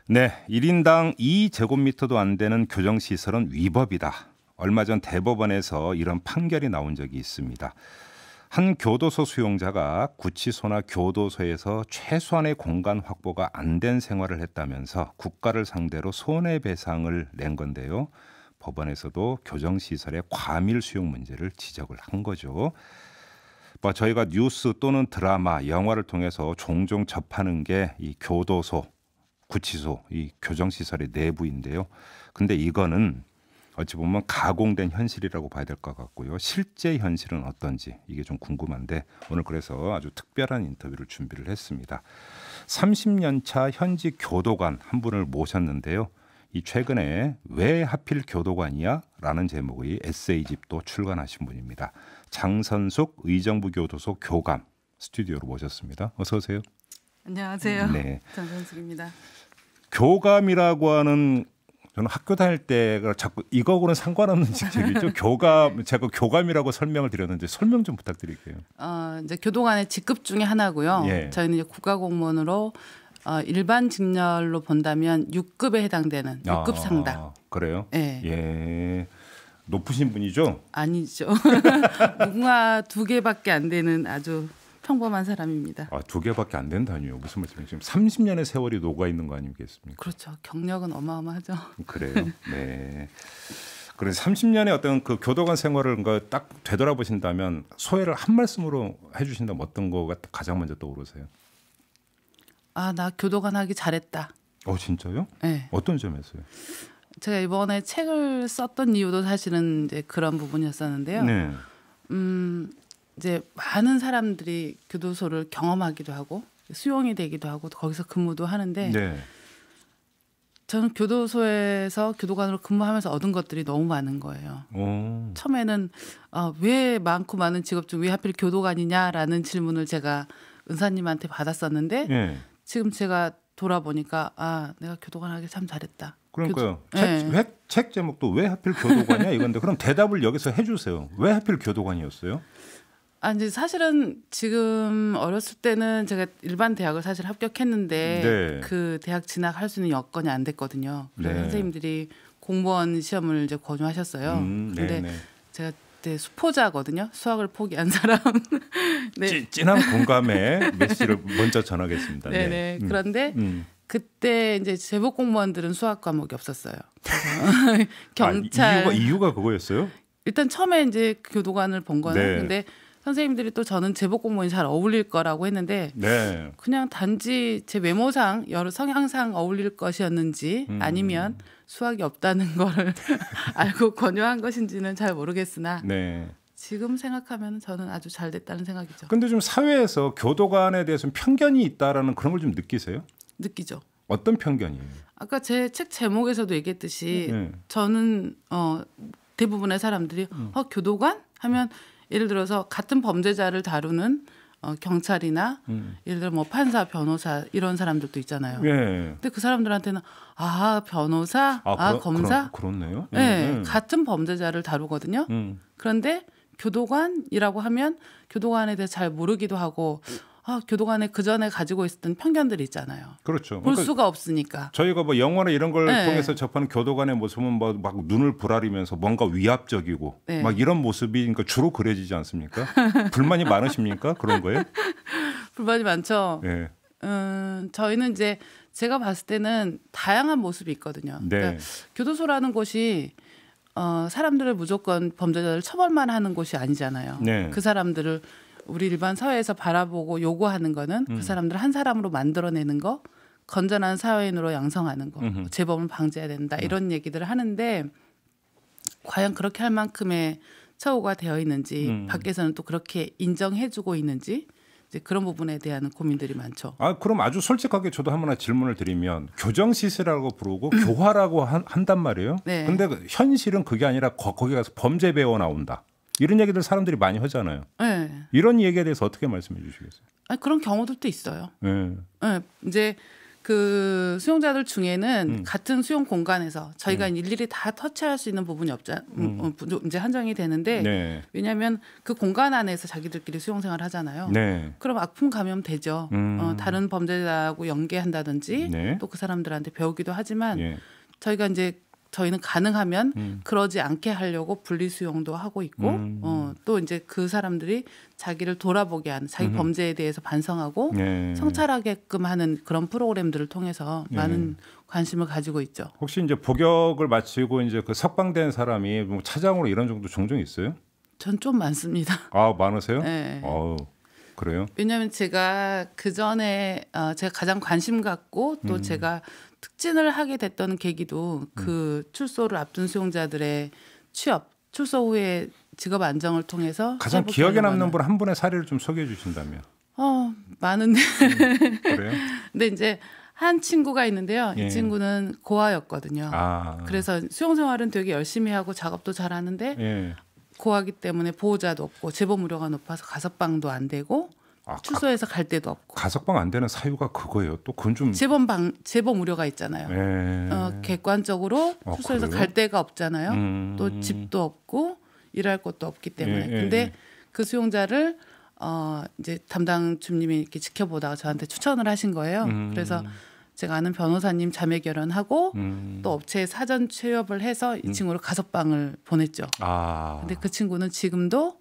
네, 1인당 2제곱미터도 안 되는 교정시설은 위법이다. 얼마 전 대법원에서 이런 판결이 나온 적이 있습니다. 한 교도소 수용자가 구치소나 교도소에서 최소한의 공간 확보가 안 된 생활을 했다면서 국가를 상대로 손해배상을 낸 건데요. 법원에서도 교정시설의 과밀 수용 문제를 지적을 한 거죠. 저희가 뉴스 또는 드라마, 영화를 통해서 종종 접하는 게 이 교도소, 구치소, 이 교정시설의 내부인데요. 근데 이거는 어찌 보면 가공된 현실이라고 봐야 될 것 같고요. 실제 현실은 어떤지 이게 좀 궁금한데 오늘 그래서 아주 특별한 인터뷰를 준비를 했습니다. 30년 차 현직 교도관 한 분을 모셨는데요. 이 최근에 왜 하필 교도관이야? 라는 제목의 에세이집도 출간하신 분입니다. 장선숙 의정부 교도소 교감 스튜디오로 모셨습니다. 어서 오세요. 안녕하세요. 네. 장선숙입니다. 교감이라고 하는 저는 학교 다닐 때가 자꾸 이거하고는 상관없는 직책이죠. 교감, 제가 교감이라고 설명을 드렸는데 설명 좀 부탁드릴게요. 이제 교도관의 직급 중에 하나고요. 예. 저희는 이제 국가공무원으로 일반 직렬로 본다면 6급에 해당되는 6급 상당. 그래요? 네. 예. 높으신 분이죠? 아니죠. 무궁화 2개밖에 안 되는 아주 평범한 사람입니다. 2개밖에 안 된다니요. 무슨 말씀이세요? 지금 30년의 세월이 녹아 있는 거 아니겠습니까? 그렇죠. 경력은 어마어마하죠. 그래요. 네. 그래서 30년의 어떤 그 교도관 생활을 딱 되돌아보신다면 소회를 한 말씀으로 해주신다면 어떤 거가 가장 먼저 떠오르세요? 나 교도관 하기 잘했다. 진짜요? 네. 어떤 점에서요? 제가 이번에 책을 썼던 이유도 사실은 이제 그런 부분이었었는데요. 네. 이제 많은 사람들이 교도소를 경험하기도 하고 수용이 되기도 하고 거기서 근무도 하는데 네. 저는 교도소에서 교도관으로 근무하면서 얻은 것들이 너무 많은 거예요. 처음에는 왜 많고 많은 직업 중 왜 하필 교도관이냐라는 질문을 제가 은사님한테 받았었는데 네. 지금 제가 돌아보니까 내가 교도관 하기 참 잘했다. 그러니까요. 네. 책 제목도 왜 하필 교도관이야 이건데 그럼 대답을 여기서 해주세요. 왜 하필 교도관이었어요? 이제 사실은 지금 어렸을 때는 제가 일반 대학을 사실 합격했는데 네. 그 대학 진학할 수 있는 여건이 안 됐거든요. 그래서 네. 선생님들이 공무원 시험을 이제 권유하셨어요. 근데 제가 그때 수포자거든요. 수학을 포기한 사람. 네. 찐한 공감의 메시지를 먼저 전하겠습니다. 네네. 네. 그런데 그때 이제 제복 공무원들은 수학 과목이 없었어요. 그래서 경찰 이유가 그거였어요? 일단 처음에 이제 교도관을 본 거는 네. 근데 선생님들이 또 저는 제복 공무원이 잘 어울릴 거라고 했는데 네. 그냥 단지 제 외모상 여러 성향상 어울릴 것이었는지 아니면 수학이 없다는 걸 알고 권유한 것인지는 잘 모르겠으나 네. 지금 생각하면 저는 아주 잘 됐다는 생각이죠. 근데 좀 사회에서 교도관에 대해서 편견이 있다라는 그런 걸 좀 느끼세요? 느끼죠. 어떤 편견이에요? 아까 제 책 제목에서도 얘기했듯이 저는 대부분의 사람들이 교도관 하면 예를 들어서 같은 범죄자를 다루는 경찰이나 예를 들어 뭐 판사, 변호사 이런 사람들도 있잖아요. 예. 근데 그 사람들한테는 변호사, 검사, 그렇네요. 네, 같은 범죄자를 다루거든요. 그런데 교도관이라고 하면 교도관에 대해서 잘 모르기도 하고 교도관에 그 전에 가지고 있었던 편견들이 있잖아요. 그렇죠. 볼 수가 없으니까. 저희가 뭐 영화나 이런 걸 통해서 접하는 교도관의 모습은 막 눈을 부라리면서 뭔가 위압적이고 막 이런 모습이 그러니까 주로 그려지지 않습니까? 불만이 많으십니까? 그런 거예요? 불만이 많죠. 네. 저희는 이제 제가 봤을 때는 다양한 모습이 있거든요. 네. 그러니까 교도소라는 곳이 사람들을 무조건 범죄자를 처벌만 하는 곳이 아니잖아요. 네. 그 사람들을 우리 일반 사회에서 바라보고 요구하는 거는 그 사람들을 한 사람으로 만들어내는 거, 건전한 사회인으로 양성하는 거, 재범을 방지해야 된다 이런 얘기들을 하는데 과연 그렇게 할 만큼의 처우가 되어 있는지 밖에서는 또 그렇게 인정해주고 있는지 이제 그런 부분에 대한 고민들이 많죠. 그럼 아주 솔직하게 저도 하나 질문을 드리면 교정시설이라고 부르고 교화라고 한단 말이에요. 네. 근데 현실은 그게 아니라 거기 가서 범죄 배워 나온다. 이런 얘기들 사람들이 많이 하잖아요. 네. 이런 얘기에 대해서 어떻게 말씀해 주시겠어요? 그런 경우들도 있어요. 네. 네. 이제 그 수용자들 중에는 같은 수용 공간에서 저희가 일일이 다 터치할 수 있는 부분이 이제 한정이 되는데 네. 왜냐하면 그 공간 안에서 자기들끼리 수용 생활을 하잖아요. 네. 그럼 악풍 감염 되죠. 다른 범죄자하고 연계한다든지 네. 또 그 사람들한테 배우기도 하지만 예. 저희는 가능하면 그러지 않게 하려고 분리 수용도 하고 있고 또 이제 그 사람들이 자기를 돌아보게 하는 자기 범죄에 대해서 반성하고 네. 성찰하게끔 하는 그런 프로그램들을 통해서 많은 관심을 가지고 있죠. 혹시 이제 복역을 마치고 이제 그 석방된 사람이 뭐 차장으로 이런 정도 종종 있어요? 전 좀 많습니다. 아, 많으세요? 네. 그래요? 왜냐하면 제가 그 전에 제가 가장 관심 갖고 또 제가 특진을 하게 됐던 계기도 그 출소를 앞둔 수용자들의 출소 후에 직업 안정을 통해서 가장 기억에 남는 분 한 분의 사례를 좀 소개해 주신다면. 많은데. 그래요? 근데 이제 한 친구가 있는데요. 예. 이 친구는 고아였거든요. 아. 그래서 수용 생활은 되게 열심히 하고 작업도 잘하는데 예. 고아기 때문에 보호자도 없고 재범 우려가 높아서 가석방도 안 되고 출소해서 갈 데도 없고. 가석방 안 되는 사유가 그거예요. 또 그건 좀 재범 우려가 있잖아요. 예. 객관적으로 출소해서 그래요? 갈 데가 없잖아요. 또 집도 없고 일할 곳도 없기 때문에. 근데 그 수용자를 이제 담당 주임님이 이렇게 지켜보다가 저한테 추천을 하신 거예요. 그래서 제가 아는 변호사님 자매 결연하고 또 업체에 사전 취업을 해서 이 친구를 가석방을 보냈죠. 근데 그 친구는 지금도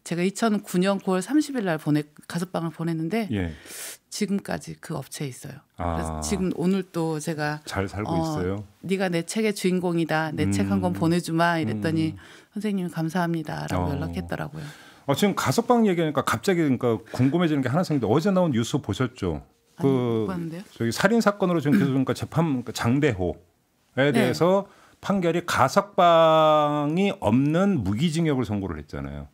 제가 2009년 9월 30일 날 가석방을 보냈는데 예. 지금까지 그 업체에 있어요. 그래서 지금 오늘 또 제가 잘 살고 있어요. 네가 내 책의 주인공이다. 내 책 한 권 보내주마 이랬더니 선생님 감사합니다라고 연락했더라고요. 지금 가석방 얘기하니까 갑자기 그러니까 궁금해지는 게 하나 생긴데 어제 나온 뉴스 보셨죠? 못 봤는데요? 저기 살인 사건으로 지금 계속 그러니까 재판 장대호에 대해서 판결이 가석방이 없는 무기징역을 선고를 했잖아요.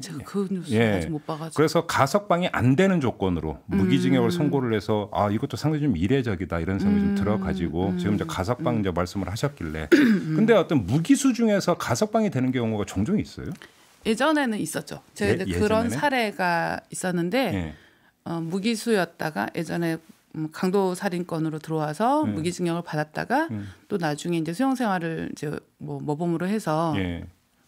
제가 그 뉴스 아직 못 봐가지고. 그래서 가석방이 안 되는 조건으로 무기징역을 선고를 해서 이것도 상당히 좀 이례적이다 이런 생각이 좀 들어가지고 지금 이제 가석방 이제 말씀을 하셨길래 근데 어떤 무기수 중에서 가석방이 되는 경우가 종종 있어요? 예전에는 있었죠. 제가 그런 사례가 있었는데 무기수였다가 예전에 강도 살인건으로 들어와서 무기징역을 받았다가 또 나중에 이제 수용 생활을 이제 모범으로 해서.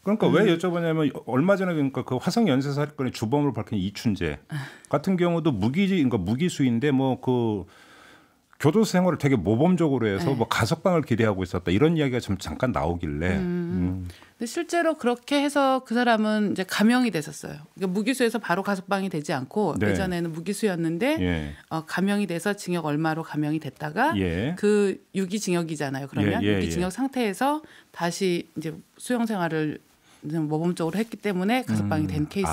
그러니까 왜 여쭤보냐면 얼마 전에 그러니까 그 화성 연쇄 사건의 주범으로 밝힌 이춘재 같은 경우도 그러니까 무기수인데 뭐 그 교도소 생활을 되게 모범적으로 해서 뭐 가석방을 기대하고 있었다 이런 이야기가 좀 잠깐 나오길래. 근데 실제로 그렇게 해서 그 사람은 이제 감형이 됐었어요. 그러니까 무기수에서 바로 가석방이 되지 않고 예전에는 무기수였는데 감형이 돼서 징역 얼마로 감형이 됐다가 그 유기징역이잖아요. 그러면 유기징역 상태에서 다시 이제 수용 생활을 모범적으로 했기 때문에 가석방이 된 케이스.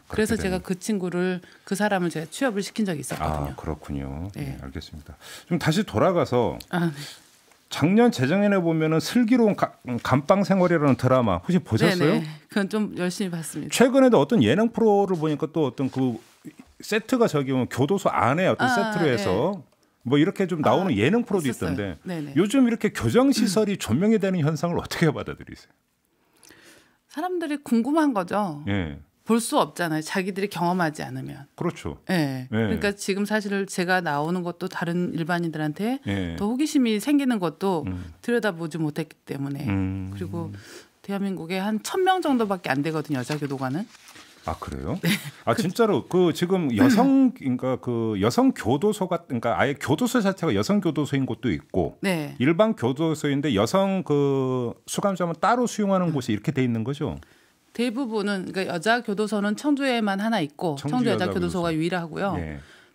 그래서 제가 그 친구를 그 사람을 제가 취업을 시킨 적이 있었거든요. 그렇군요. 네, 알겠습니다. 좀 다시 돌아가서 작년 재작년에 보면은 슬기로운 감방 생활이라는 드라마 혹시 보셨어요? 네네. 그건 좀 열심히 봤습니다. 최근에도 어떤 예능 프로를 보니까 또 어떤 그 세트가 교도소 안에 어떤 세트로 해서 뭐 이렇게 좀 나오는 예능 프로도 있었어요. 있던데 요즘 이렇게 교정 시설이 조명이 되는 현상을 어떻게 받아들이세요? 사람들이 궁금한 거죠. 볼 수 없잖아요. 자기들이 경험하지 않으면. 그렇죠. 그러니까 지금 사실 제가 나오는 것도 다른 일반인들한테 더 호기심이 생기는 것도 들여다보지 못했기 때문에. 그리고 대한민국에 한 1,000명 정도밖에 안 되거든요. 여자 교도관은. 그래요? 진짜로 그 지금 그러니까 그 여성 교도소가 그러니까 아예 교도소 자체가 여성 교도소인 곳도 있고 일반 교도소인데 여성 그 수감자만 따로 수용하는 곳이 이렇게 돼 있는 거죠. 대부분은 그러니까 여자 교도소는 청주에만 하나 있고 청주 여자 교도소가 유일하고요.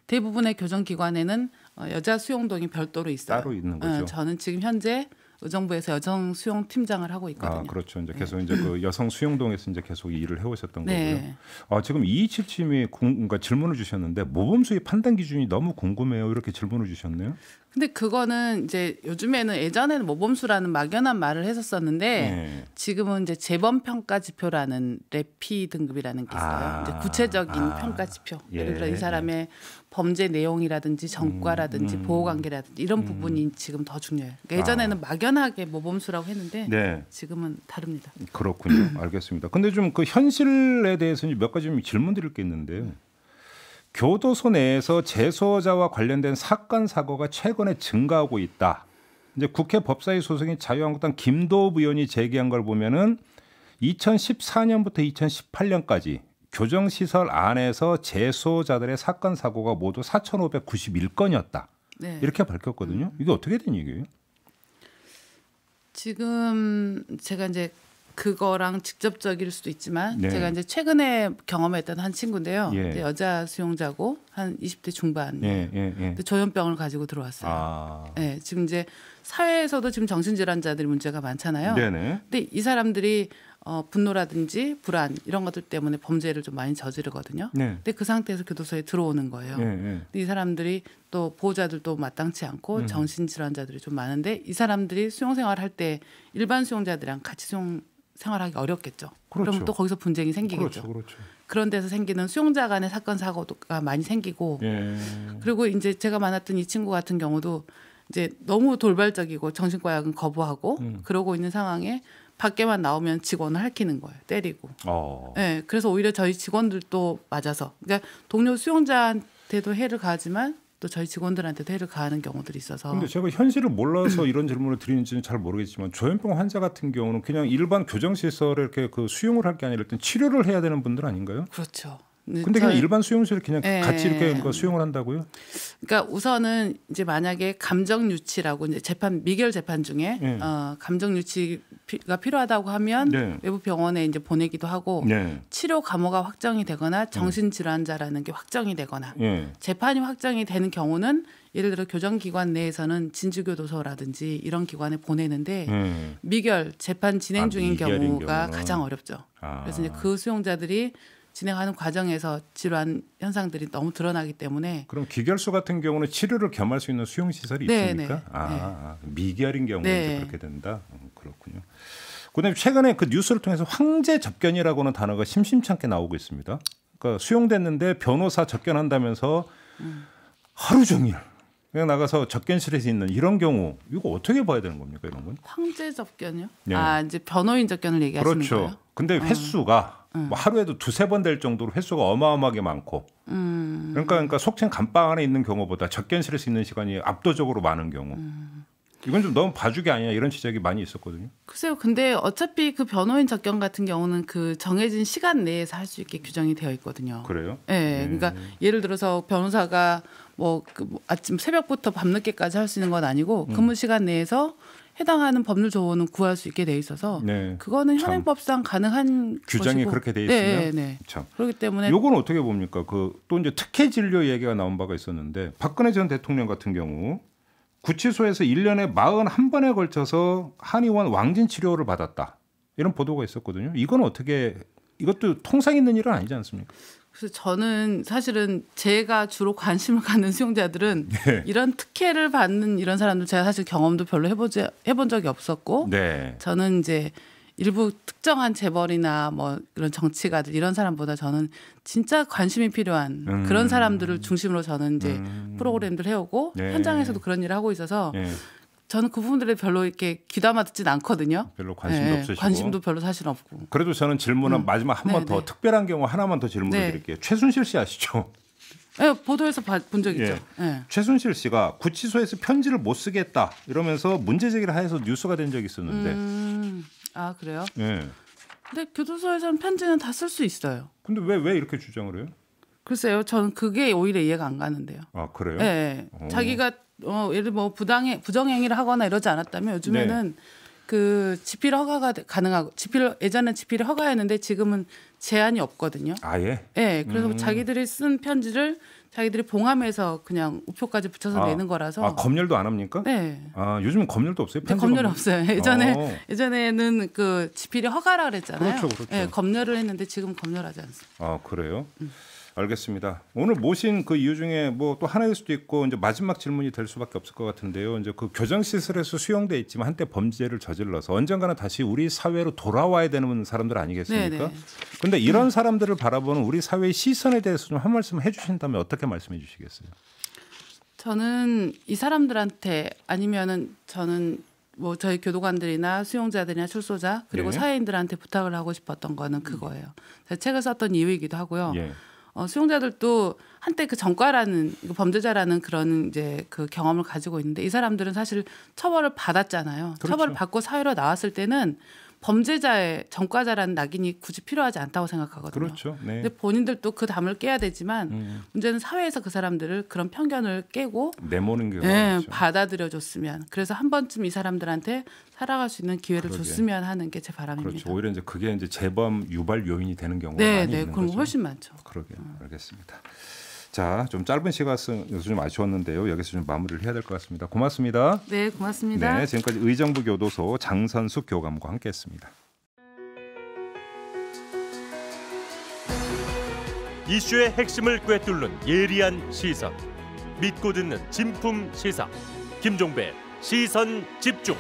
대부분의 교정기관에는 여자 수용동이 별도로 있어요. 따로 있는 거죠. 저는 지금 현재 의정부에서 여성 수용 팀장을 하고 있거든요. 그렇죠. 이제 계속 이제 그 여성 수용동에서 이제 계속 일을 해오셨던 거고요. 지금 2277님이 그러니까 질문을 주셨는데 모범수의 판단 기준이 너무 궁금해요. 이렇게 질문을 주셨네요. 근데 그거는 이제 요즘에는 예전에는 모범수라는 막연한 말을 했었었는데 지금은 이제 재범 평가 지표라는 레피 등급이라는 게 있어요. 이제 구체적인 평가 지표. 예를 들어 이 사람의 범죄 내용이라든지 전과라든지 보호관계라든지 이런 부분이 지금 더 중요해요. 그러니까 예전에는 막연하게 모범수라고 했는데 지금은 다릅니다. 그렇군요. 알겠습니다. 근데 좀 그 현실에 대해서 몇 가지 좀 질문 드릴 게 있는데요. 교도소 내에서 재소자와 관련된 사건 사고가 최근에 증가하고 있다. 이제 국회 법사위 소속인 자유한국당 김도읍 의원이 제기한 걸 보면은 2014년부터 2018년까지 교정시설 안에서 재소자들의 사건 사고가 모두 4,591건이었다. 네. 이렇게 밝혔거든요. 이게 어떻게 된 얘기예요? 지금 제가 이제 그거랑 직접적일 수도 있지만 네. 제가 이제 최근에 경험했던 한 친구인데요. 예. 이제 여자 수용자고 한 20대 중반. 예. 근데 조현병을 가지고 들어왔어요. 아. 네, 지금 이제 사회에서도 지금 정신질환자들이 문제가 많잖아요. 네네. 근데 이 사람들이 분노라든지 불안 이런 것들 때문에 범죄를 좀 많이 저지르거든요. 네. 근데 그 상태에서 교도소에 들어오는 거예요. 예. 근데 이 사람들이 또 보호자들도 마땅치 않고 정신질환자들이 좀 많은데 이 사람들이 수용생활 할 때 일반 수용자들이랑 같이 수용생활하기 어렵겠죠. 그렇죠. 그럼 또 거기서 분쟁이 생기겠죠. 그렇죠. 그런 데서 생기는 수용자 간의 사건 사고가 많이 생기고 예. 그리고 이제 제가 만났던 이 친구 같은 경우도 이제 너무 돌발적이고 정신과 약은 거부하고 그러고 있는 상황에 밖에만 나오면 직원을 핥히는 거예요. 때리고. 네, 그래서 오히려 저희 직원들도 맞아서 그러니까 동료 수용자한테도 해를 가하지만 또 저희 직원들한테도 해를 가하는 경우들이 있어서. 근데 제가 현실을 몰라서 이런 질문을 드리는지는 잘 모르겠지만 조현병 환자 같은 경우는 그냥 일반 교정시설에 이렇게 그 수용을 할 게 아니라 일단 치료를 해야 되는 분들 아닌가요? 그렇죠. 근데 그냥 일반 수용실에 그냥 네. 같이 이렇게 그러니까 수용을 한다고요? 그러니까 우선은 이제 만약에 감정 유치라고 이제 재판 미결 재판 중에 네. 감정 유치가 필요하다고 하면 네. 외부 병원에 이제 보내기도 하고 네. 치료 감호가 확정이 되거나 정신질환자라는 게 확정이 되거나 예. 재판이 확정이 되는 경우는 예를 들어 교정기관 내에서는 진주교도소라든지 이런 기관에 보내는데 미결 재판 진행 중인 미결인 경우가 경우는. 가장 어렵죠. 아. 그래서 이제 그 수용자들이 진행하는 과정에서 질환 현상들이 너무 드러나기 때문에 그럼 기결소 같은 경우는 치료를 겸할 수 있는 수용 시설이 네, 있습니까? 네, 미결인 경우에 네. 이제 그렇게 된다. 그렇군요. 그다음에 최근에 그 뉴스를 통해서 황제 접견이라고는 단어가 심심찮게 나오고 있습니다. 그러니까 수용됐는데 변호사 접견한다면서 하루 종일 그냥 나가서 접견실에서 있는 이런 경우 이거 어떻게 봐야 되는 겁니까 이런 건? 황제 접견이요? 네. 이제 변호인 접견을 얘기하시는 그렇죠. 거예요? 근데 횟수가 뭐 하루에도 두세 번 될 정도로 횟수가 어마어마하게 많고 그러니까 속칭 감방 안에 있는 경우보다 접견실에서 있는 시간이 압도적으로 많은 경우 이건 좀 너무 봐주기 아니냐 이런 지적이 많이 있었거든요. 글쎄요. 근데 어차피 그 변호인 접견 같은 경우는 그 정해진 시간 내에서 할 수 있게 규정이 되어 있거든요. 그래요? 네. 그러니까 예를 들어서 변호사가 뭐 아침 새벽부터 밤늦게까지 할 수 있는 건 아니고 근무 시간 내에서 해당하는 법률 조언은 구할 수 있게 돼 있어서 네. 그거는 현행법상 가능한 규정이 것이고. 그렇게 돼 있으면 네. 참. 그렇기 때문에 요건 어떻게 봅니까? 그 또 이제 특혜 진료 얘기가 나온 바가 있었는데 박근혜 전 대통령 같은 경우 구치소에서 1년에 41번에 걸쳐서 한의원 왕진 치료를 받았다. 이런 보도가 있었거든요. 이건 어떻게 이것도 통상 있는 일은 아니지 않습니까? 그래서 저는 사실은 제가 주로 관심을 갖는 수용자들은 네. 이런 특혜를 받는 이런 사람들 제가 사실 경험도 별로 해본 적이 없었고 네. 저는 이제 일부 특정한 재벌이나 뭐 그런 정치가들 이런 사람보다 저는 진짜 관심이 필요한 그런 사람들을 중심으로 저는 이제 프로그램들 해오고 네. 현장에서도 그런 일을 하고 있어서 네. 저는 그 부분들에 별로 이렇게 귀담아 듣진 않거든요. 별로 관심도 없으시고. 관심도 별로 사실 없고. 그래도 저는 질문은 마지막 한 번 더 네. 특별한 경우 하나만 더 질문을 네. 드릴게요. 최순실 씨 아시죠? 네, 보도에서 본 적 있죠. 예. 네. 최순실 씨가 구치소에서 편지를 못 쓰겠다 이러면서 문제 제기를 해서 뉴스가 된 적이 있었는데. 그래요? 예. 근데 교도소에서는 편지는 다 쓸 수 있어요. 근데 왜 이렇게 주장을 해요? 글쎄요, 저는 그게 오히려 이해가 안 가는데요. 아 그래요? 네, 자기가 예를 들어 뭐 부정행위를 하거나 이러지 않았다면 요즘에는 그 집필 허가가 가능하고 예전엔 집필을 허가했는데 지금은 제한이 없거든요. 아예? 네, 그래서 자기들이 쓴 편지를 자기들이 봉함해서 그냥 우표까지 붙여서 내는 거라서. 검열도 안 합니까? 네. 요즘은 검열도 없어요? 네, 검열이 없어요. 예전에는 그 집필이 허가라 그랬잖아요. 그렇죠. 네, 검열을 했는데 지금 검열하지 않습니다. 그래요? 알겠습니다. 오늘 모신 그 이유 중에 뭐 또 하나일 수도 있고 이제 마지막 질문이 될 수밖에 없을 것 같은데요. 이제 그 교정시설에서 수용돼 있지만 한때 범죄를 저질러서 언젠가는 다시 우리 사회로 돌아와야 되는 사람들 아니겠습니까? 그런데 이런 사람들을 바라보는 우리 사회의 시선에 대해서 좀 한 말씀 해주신다면 어떻게 말씀해 주시겠어요? 저는 이 사람들한테 아니면은 저는 뭐 저희 교도관들이나 수용자들이나 출소자 그리고 네. 사회인들한테 부탁을 하고 싶었던 거는 그거예요. 제가 책을 썼던 이유이기도 하고요. 예. 수용자들도 한때 그 전과라는 범죄자라는 그런 이제 그 경험을 가지고 있는데 이 사람들은 사실 처벌을 받았잖아요. 그렇죠. 처벌을 받고 사회로 나왔을 때는 범죄자의 전과자라는 낙인이 굳이 필요하지 않다고 생각하거든요. 그렇죠. 네. 근데 본인들도 그 담을 깨야 되지만 문제는 사회에서 그 사람들을 그런 편견을 깨고 내모는 게 받아들여줬으면 그래서 한 번쯤 이 사람들한테 살아갈 수 있는 기회를 줬으면 하는 게 제 바람입니다. 그렇죠. 오히려 이제 그게 이제 재범 유발 요인이 되는 경우가 네, 많이 네, 있는 그럼 거죠. 훨씬 많죠. 그러게요. 알겠습니다. 자, 좀 짧은 시간에서 좀 아쉬웠는데요. 여기서 좀 마무리를 해야 될 것 같습니다. 고맙습니다. 네, 고맙습니다. 네, 지금까지 의정부 교도소 장선숙 교감과 함께했습니다. 이슈의 핵심을 꿰뚫는 예리한 시선, 믿고 듣는 진품 시사, 김종배 시선 집중.